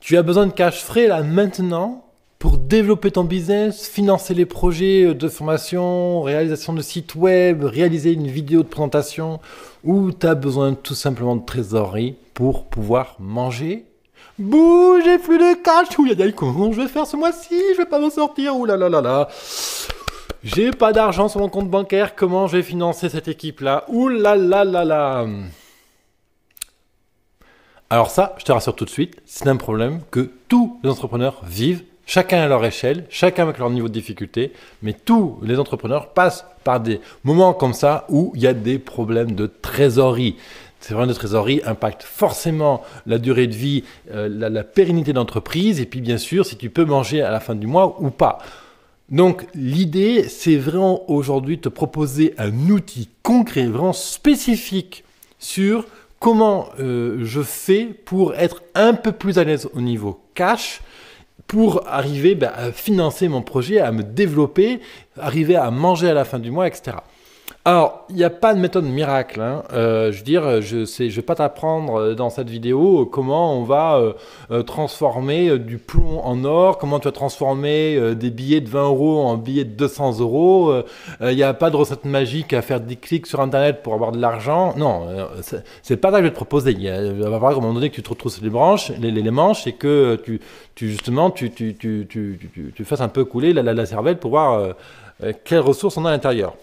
Tu as besoin de cash frais là maintenant pour développer ton business, financer les projets de formation, réalisation de sites web, réaliser une vidéo de présentation, ou tu as besoin tout simplement de trésorerie pour pouvoir manger. Bouh, j'ai plus de cash. Ouh, comment je vais faire ce mois-ci? Je vais pas m'en sortir. Ouh là là là là. J'ai pas d'argent sur mon compte bancaire. Comment je vais financer cette équipe-là? Ouh là là là là. Alors ça, je te rassure tout de suite, c'est un problème que tous les entrepreneurs vivent, chacun à leur échelle, chacun avec leur niveau de difficulté, mais tous les entrepreneurs passent par des moments comme ça où il y a des problèmes de trésorerie. Ces problèmes de trésorerie impactent forcément la durée de vie, la pérennité d'entreprise, et puis bien sûr, si tu peux manger à la fin du mois ou pas. Donc l'idée, c'est vraiment aujourd'hui de te proposer un outil concret, vraiment spécifique sur comment je fais pour être un peu plus à l'aise au niveau cash, pour arriver à financer mon projet, à me développer, arriver à manger à la fin du mois, etc. Alors, il n'y a pas de méthode miracle. Je veux dire, je ne vais pas t'apprendre dans cette vidéo comment on va transformer du plomb en or, comment tu vas transformer des billets de 20 € en billets de 200 €. Il n'y a pas de recette magique à faire des clics sur Internet pour avoir de l'argent. Non, c'est pas ça que je vais te proposer. Il va falloir à un moment donné que tu te retrousses les manches et que tu fasses un peu couler la cervelle pour voir quelles ressources on a à l'intérieur.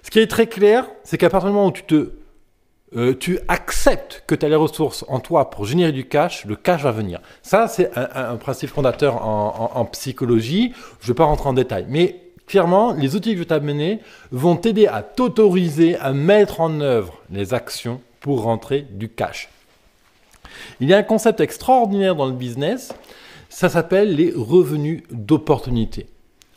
Ce qui est très clair, c'est qu'à partir du moment où tu acceptes que tu as les ressources en toi pour générer du cash, le cash va venir. Ça, c'est un principe fondateur en psychologie. Je ne vais pas rentrer en détail. Mais clairement, les outils que je vais t'amener vont t'aider à t'autoriser à mettre en œuvre les actions pour rentrer du cash. Il y a un concept extraordinaire dans le business, ça s'appelle les revenus d'opportunité.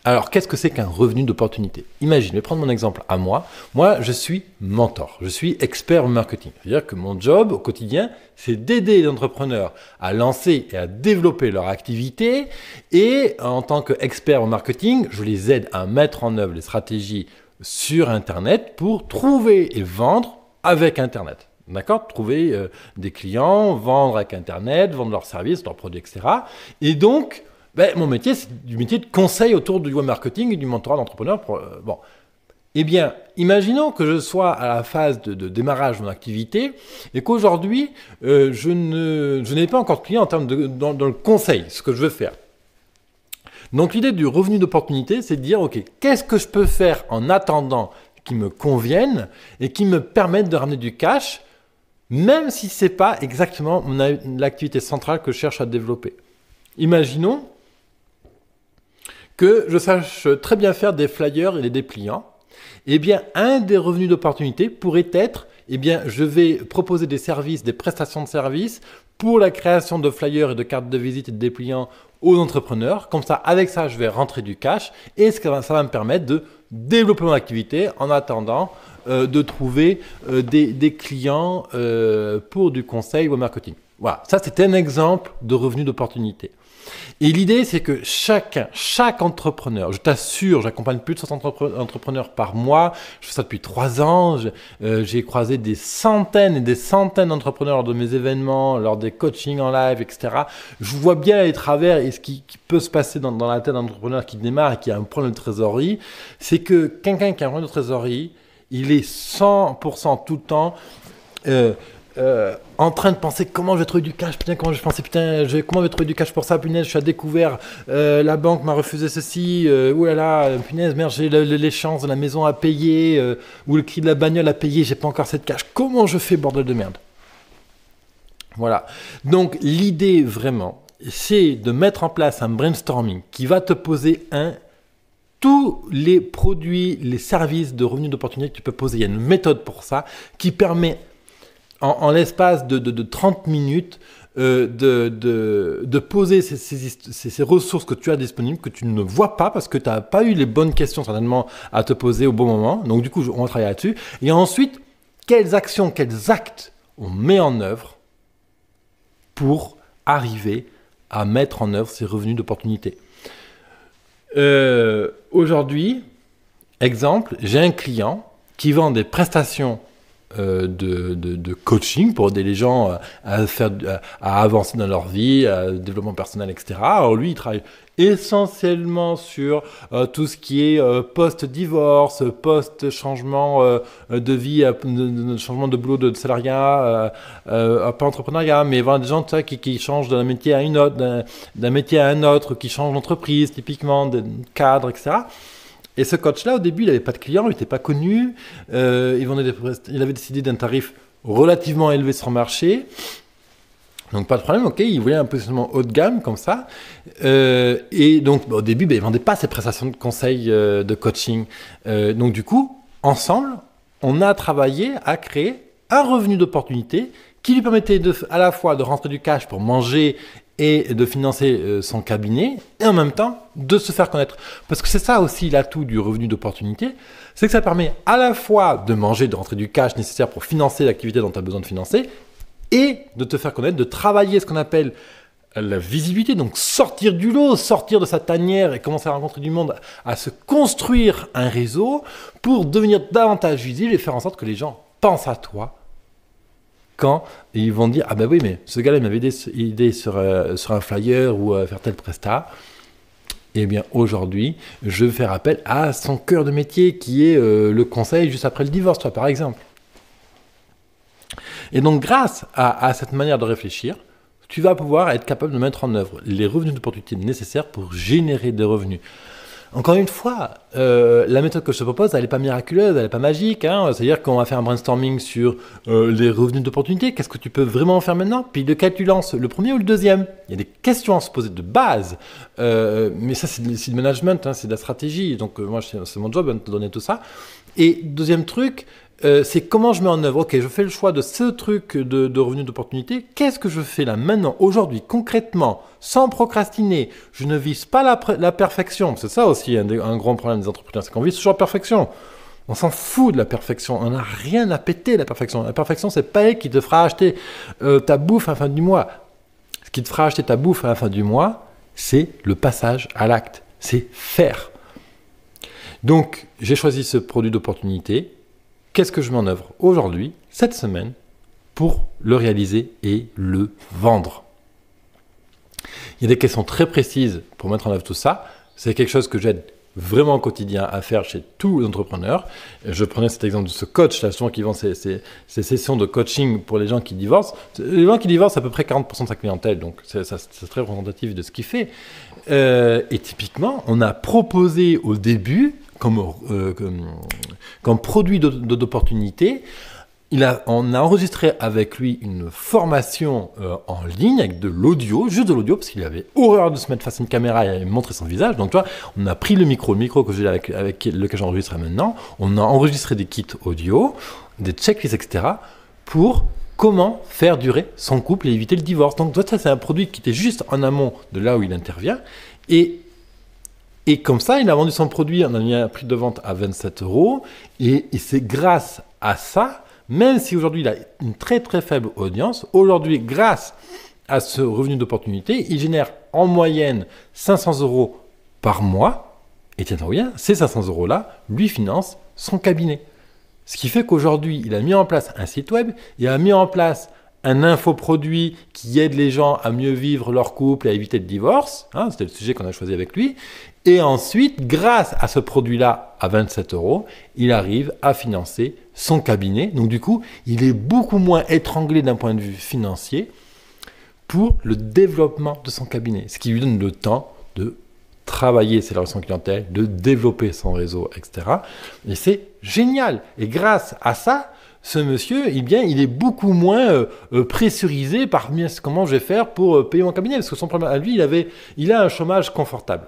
Alors, qu'est-ce que c'est qu'un revenu d'opportunité? Imagine, je vais prendre mon exemple à moi. Moi, je suis mentor, je suis expert en marketing. C'est-à-dire que mon job au quotidien, c'est d'aider les entrepreneurs à lancer et à développer leur activité. Et en tant qu'expert en marketing, je les aide à mettre en œuvre les stratégies sur Internet pour trouver et vendre avec Internet. D'accord? Trouver des clients, vendre avec Internet, vendre leurs services, leurs produits, etc. Et donc, mon métier, c'est du métier de conseil autour du web marketing et du mentorat d'entrepreneurs. Eh bien, imaginons que je sois à la phase de démarrage de mon activité et qu'aujourd'hui, je n'ai pas encore de clients en termes dans le conseil, ce que je veux faire. Donc, l'idée du revenu d'opportunité, c'est de dire, OK, qu'est-ce que je peux faire en attendant qui me convienne et qui me permettent de ramener du cash, même si ce n'est pas exactement l'activité centrale que je cherche à développer. Imaginons que je sache très bien faire des flyers et des dépliants. Eh bien, un des revenus d'opportunité pourrait être, je vais proposer des services, des prestations de services pour la création de flyers et de cartes de visite et de dépliants aux entrepreneurs. Comme ça, avec ça, je vais rentrer du cash et ça va me permettre de développer mon activité en attendant de trouver des clients pour du conseil ou marketing. Voilà, ça c'est un exemple de revenu d'opportunité. Et l'idée, c'est que chaque entrepreneur, je t'assure, j'accompagne plus de 60 entrepreneurs par mois, je fais ça depuis 3 ans, j'ai croisé des centaines et des centaines d'entrepreneurs lors de mes événements, lors des coachings en live, etc. Je vois bien les travers et ce qui peut se passer dans la tête d'un entrepreneur qui démarre et qui a un problème de trésorerie, c'est que quelqu'un qui a un problème de trésorerie, il est 100% tout le temps en train de penser comment je vais trouver du cash, comment je vais trouver du cash pour ça, punaise, je suis à découvert, la banque m'a refusé ceci, oulala, punaise, merde, j'ai l'échéance de la maison à payer, ou le prix de la bagnole à payer, j'ai pas encore cette cash, comment je fais, bordel de merde? Voilà, donc l'idée vraiment, c'est de mettre en place un brainstorming qui va te poser tous les produits, les services de revenus d'opportunité que tu peux poser. Il y a une méthode pour ça qui permet en l'espace de 30 minutes de poser ces ressources que tu as disponibles, que tu ne vois pas parce que tu n'as pas eu les bonnes questions certainement à te poser au bon moment. Donc du coup, on va travailler là-dessus. Et ensuite, quelles actions, quels actes on met en œuvre pour arriver à mettre en œuvre ces revenus d'opportunité. Aujourd'hui, exemple, j'ai un client qui vend des prestations de coaching pour aider les gens à avancer dans leur vie, à développement personnel, etc. Alors lui, il travaille essentiellement sur tout ce qui est post-divorce, post-changement de vie, changement de boulot, de salariat, pas entrepreneuriat, mais voilà, des gens qui changent d'un métier à une autre, d'un métier à un autre, qui changent d'entreprise, typiquement, de cadre, etc. Et ce coach-là, au début, il n'avait pas de clients, il n'était pas connu, il avait décidé d'un tarif relativement élevé sur le marché. Donc pas de problème, ok, il voulait un positionnement haut de gamme comme ça. Et donc au début, il ne vendait pas ses prestations de conseil de coaching. Donc du coup, ensemble, on a travaillé à créer un revenu d'opportunité qui lui permettait à la fois de rentrer du cash pour manger et de financer son cabinet, et en même temps de se faire connaître. Parce que c'est ça aussi l'atout du revenu d'opportunité, c'est que ça permet à la fois de manger, de rentrer du cash nécessaire pour financer l'activité dont tu as besoin de financer, et de te faire connaître, de travailler ce qu'on appelle la visibilité, donc sortir du lot, sortir de sa tanière et commencer à rencontrer du monde, à se construire un réseau pour devenir davantage visible et faire en sorte que les gens pensent à toi quand ils vont dire « Ah ben oui, mais ce gars-là m'avait aidé sur un flyer ou à faire tel prestat. » Eh bien aujourd'hui, je vais faire appel à son cœur de métier qui est le conseil juste après le divorce, toi par exemple. Et donc, grâce à cette manière de réfléchir, tu vas pouvoir être capable de mettre en œuvre les revenus d'opportunité nécessaires pour générer des revenus. Encore une fois, la méthode que je te propose, elle n'est pas miraculeuse, elle n'est pas magique. Hein. C'est-à-dire qu'on va faire un brainstorming sur les revenus d'opportunité. Qu'est-ce que tu peux vraiment faire maintenant? Puis lequel tu lances, le premier ou le deuxième? Il y a des questions à se poser de base. Mais ça, c'est du management, hein, c'est de la stratégie. Donc, moi, c'est mon job de te donner tout ça. Et deuxième truc, c'est comment je mets en œuvre. Ok, je fais le choix de ce truc de revenus d'opportunité. Qu'est-ce que je fais là maintenant, aujourd'hui, concrètement, sans procrastiner? Je ne vise pas la perfection. C'est ça aussi un grand problème des entrepreneurs, c'est qu'on vise toujours la perfection. On s'en fout de la perfection. On n'a rien à péter la perfection. La perfection, c'est pas elle qui te fera acheter ta bouffe à la fin du mois. Ce qui te fera acheter ta bouffe à la fin du mois, c'est le passage à l'acte. C'est faire. Donc, j'ai choisi ce produit d'opportunité. Qu'est-ce que je mets en œuvre aujourd'hui, cette semaine, pour le réaliser et le vendre? Il y a des questions très précises pour mettre en œuvre tout ça. C'est quelque chose que j'aide vraiment au quotidien à faire chez tous les entrepreneurs. Je prenais cet exemple de ce coach là, souvent qui vend ces sessions de coaching pour les gens qui divorcent. Les gens qui divorcent, c'est à peu près 40% de sa clientèle, donc c'est très représentatif de ce qu'il fait. Et typiquement, on a proposé au début, comme produit d'opportunité, on a enregistré avec lui une formation en ligne avec de l'audio, juste de l'audio, parce qu'il avait horreur de se mettre face à une caméra et montrer son visage. Donc, tu vois, on a pris le micro que j'ai avec lequel j'enregistre maintenant, on a enregistré des kits audio, des checklists, etc., pour comment faire durer son couple et éviter le divorce. Donc, ça, c'est un produit qui était juste en amont de là où il intervient. Et comme ça, il a vendu son produit, on a mis un prix de vente à 27 €. Et c'est grâce à ça, même si aujourd'hui il a une très très faible audience, aujourd'hui, grâce à ce revenu d'opportunité, il génère en moyenne 500 € par mois. Et tiens-toi bien, ces 500 € lui financent son cabinet. Ce qui fait qu'aujourd'hui, il a mis en place un site web, il a mis en place un infoproduit qui aide les gens à mieux vivre leur couple et à éviter le divorce. Hein, c'était le sujet qu'on a choisi avec lui. Et ensuite, grâce à ce produit-là, à 27 €, il arrive à financer son cabinet. Donc du coup, il est beaucoup moins étranglé d'un point de vue financier pour le développement de son cabinet. Ce qui lui donne le temps de travailler ses relations clientèle, de développer son réseau, etc. Et c'est génial. Et grâce à ça, ce monsieur, eh bien, il est beaucoup moins pressurisé par comment je vais faire pour payer mon cabinet. Parce que son problème à lui, il a un chômage confortable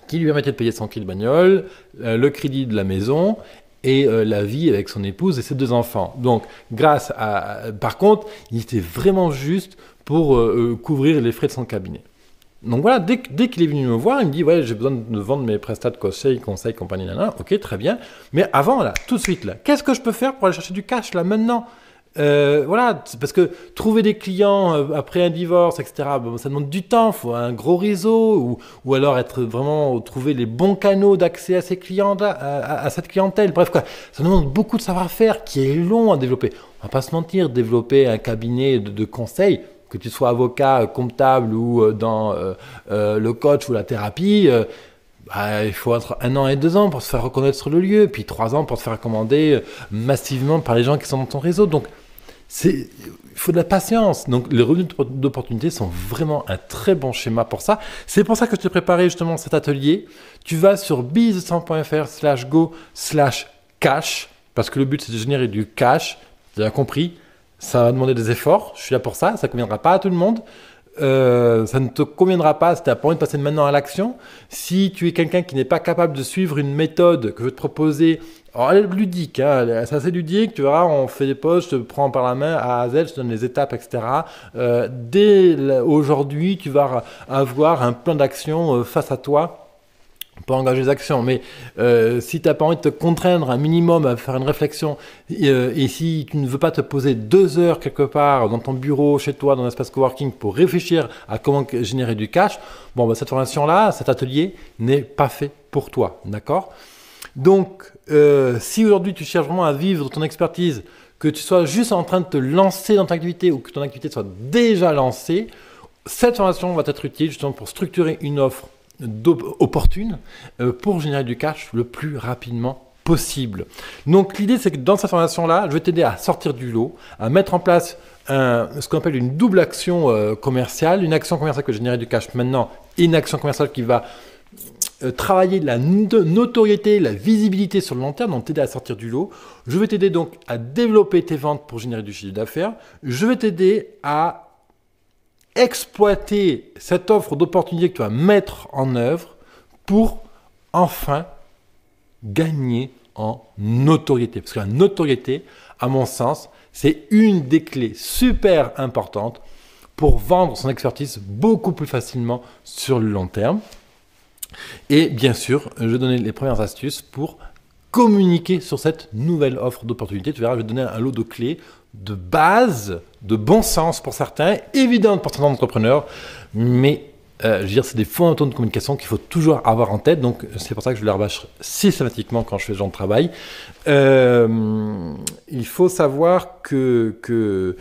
qui lui permettait de payer son crédit de bagnole, le crédit de la maison et la vie avec son épouse et ses 2 enfants. Donc, par contre, il était vraiment juste pour couvrir les frais de son cabinet. Donc voilà, dès qu'il est venu me voir, il me dit « Ouais, j'ai besoin de vendre mes prestats de conseil, compagnie, nanana. » Ok, très bien. Mais avant, là, tout de suite, là, qu'est-ce que je peux faire pour aller chercher du cash, là, maintenant? Voilà, parce que trouver des clients après un divorce, etc., bon, ça demande du temps, il faut un gros réseau, ou alors être vraiment, trouver les bons canaux d'accès à ces clients, à cette clientèle. Bref, quoi, ça demande beaucoup de savoir-faire qui est long à développer. On va pas se mentir, développer un cabinet de conseil, que tu sois avocat, comptable ou dans le coach ou la thérapie, il faut entre 1 an et 2 ans pour se faire reconnaître sur le lieu, puis 3 ans pour se faire recommander massivement par les gens qui sont dans ton réseau. Donc, il faut de la patience. Donc, les revenus d'opportunité sont vraiment un très bon schéma pour ça. C'est pour ça que je t'ai préparé justement cet atelier. Tu vas sur business100.fr/go/cash, parce que le but, c'est de générer du cash. Tu as compris, ça va demander des efforts. Je suis là pour ça. Ça ne conviendra pas à tout le monde. Ça ne te conviendra pas si tu n'as pas envie de passer maintenant à l'action. Si tu es quelqu'un qui n'est pas capable de suivre une méthode que je vais te proposer, alors elle est ludique, hein, c'est assez ludique, tu verras, on fait des posts, je te prends par la main A à Z, je te donne les étapes, etc. Dès aujourd'hui, tu vas avoir un plan d'action face à toi. Pas engager des actions, mais si tu n'as pas envie de te contraindre un minimum à faire une réflexion, et si tu ne veux pas te poser 2 heures quelque part dans ton bureau, chez toi, dans un espace coworking pour réfléchir à comment générer du cash, bon, bah, cette formation-là, cet atelier n'est pas fait pour toi, d'accord? Donc, si aujourd'hui tu cherches vraiment à vivre ton expertise, que tu sois juste en train de te lancer dans ton activité ou que ton activité soit déjà lancée, cette formation va t'être utile justement pour structurer une offre opportune pour générer du cash le plus rapidement possible. Donc l'idée, c'est que dans cette formation-là, je vais t'aider à sortir du lot, à mettre en place ce qu'on appelle une double action commerciale, une action commerciale que générer du cash maintenant et une action commerciale qui va travailler la notoriété, la visibilité sur le long terme, donc t'aider à sortir du lot. Je vais t'aider donc à développer tes ventes pour générer du chiffre d'affaires. Je vais t'aider à exploiter cette offre d'opportunité que tu vas mettre en œuvre pour enfin gagner en notoriété. Parce que la notoriété, à mon sens, c'est une des clés super importantes pour vendre son expertise beaucoup plus facilement sur le long terme. Et bien sûr, je vais donner les premières astuces pour communiquer sur cette nouvelle offre d'opportunité. Tu verras, je vais te donner un lot de clés de base, de bon sens pour certains, évidentes pour certains entrepreneurs, mais je veux dire, c'est des fondamentaux de communication qu'il faut toujours avoir en tête. Donc, c'est pour ça que je les rabâche systématiquement quand je fais ce genre de travail. Il faut savoir que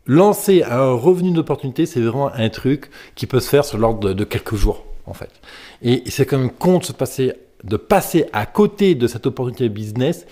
lancer un revenu d'opportunité, c'est vraiment un truc qui peut se faire sur l'ordre de quelques jours, en fait. Et c'est quand même con de passer à côté de cette opportunité business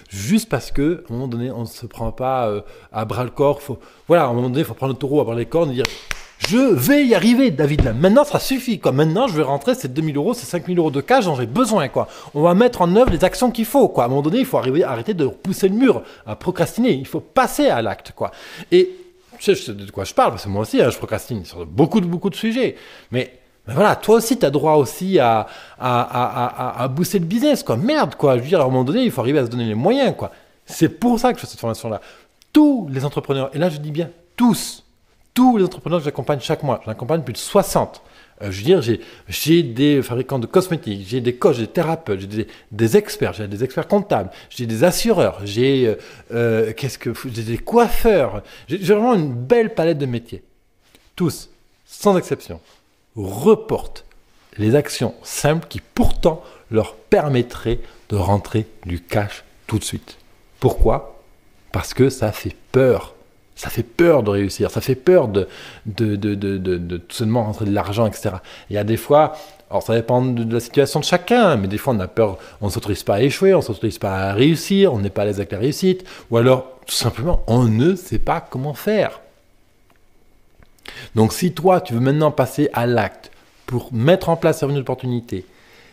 juste parce qu'à un moment donné, on ne se prend pas à bras le corps. Voilà, à un moment donné, il faut prendre le taureau à bras les cornes et dire « Je vais y arriver, David. Là. Maintenant, ça suffit. Quoi. Maintenant, je vais rentrer ces 2 000 euros, ces 5 000 euros de cash dont j'ai besoin. Quoi. On va mettre en œuvre les actions qu'il faut. Quoi. À un moment donné, il faut arrêter de repousser le mur, à procrastiner. Il faut passer à l'acte. Quoi. Et je sais de quoi je parle, parce que moi aussi, je procrastine sur beaucoup de sujets. Mais voilà, toi aussi, tu as droit aussi à booster le business, quoi. Merde, quoi. Je veux dire, à un moment donné, il faut arriver à se donner les moyens, quoi. C'est pour ça que je fais cette formation-là. Tous les entrepreneurs, et là, je dis bien tous les entrepreneurs que j'accompagne chaque mois, j'en accompagne plus de 60. Je veux dire, j'ai des fabricants de cosmétiques, j'ai des coachs, des thérapeutes, j'ai des experts, j'ai des experts comptables, j'ai des assureurs, j'ai des coiffeurs. J'ai vraiment une belle palette de métiers. Tous, sans exception, reportent les actions simples qui pourtant leur permettraient de rentrer du cash tout de suite. Pourquoi ? Parce que ça fait peur. Ça fait peur de réussir, ça fait peur de tout seulement rentrer de l'argent, etc. Il y a des fois, alors ça dépend de la situation de chacun, mais des fois on a peur, on ne s'autorise pas à échouer, on ne s'autorise pas à réussir, on n'est pas à l'aise avec la réussite, ou alors tout simplement on ne sait pas comment faire. Donc si toi tu veux maintenant passer à l'acte pour mettre en place une opportunité,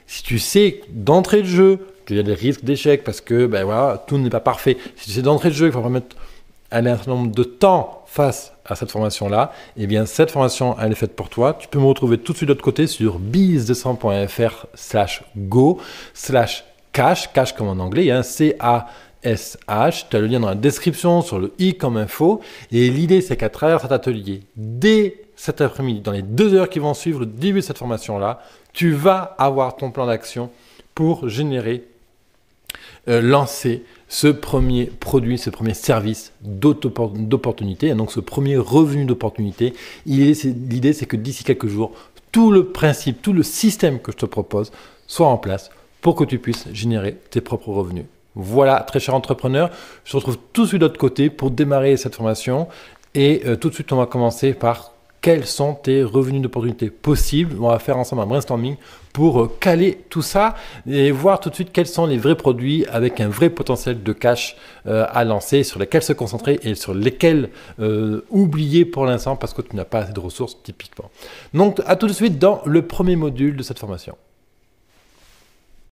si tu sais d'entrée de jeu qu'il y a des risques d'échec parce que ben voilà, tout n'est pas parfait, si tu sais d'entrée de jeu qu'il faut mettre un certain nombre de temps face à cette formation-là, eh bien cette formation, elle est faite pour toi. Tu peux me retrouver tout de suite de l'autre côté sur biz200.fr/go/cash, cash comme en anglais, hein, C-A-S-H. Tu as le lien dans la description sur le i comme info. Et l'idée, c'est qu'à travers cet atelier, dès cet après-midi, dans les 2 heures qui vont suivre le début de cette formation-là, tu vas avoir ton plan d'action pour générer, lancer ce premier produit, ce premier service d'opportunité, et donc ce premier revenu d'opportunité. L'idée, c'est que d'ici quelques jours, tout le principe, tout le système que je te propose soit en place pour que tu puisses générer tes propres revenus. Voilà, très cher entrepreneur, je te retrouve tout de suite de l'autre côté pour démarrer cette formation. Et tout de suite, on va commencer par quels sont tes revenus d'opportunité possibles. On va faire ensemble un brainstorming pour caler tout ça et voir tout de suite quels sont les vrais produits avec un vrai potentiel de cash à lancer, sur lesquels se concentrer et sur lesquels oublier pour l'instant parce que tu n'as pas assez de ressources typiquement. Donc, à tout de suite dans le premier module de cette formation.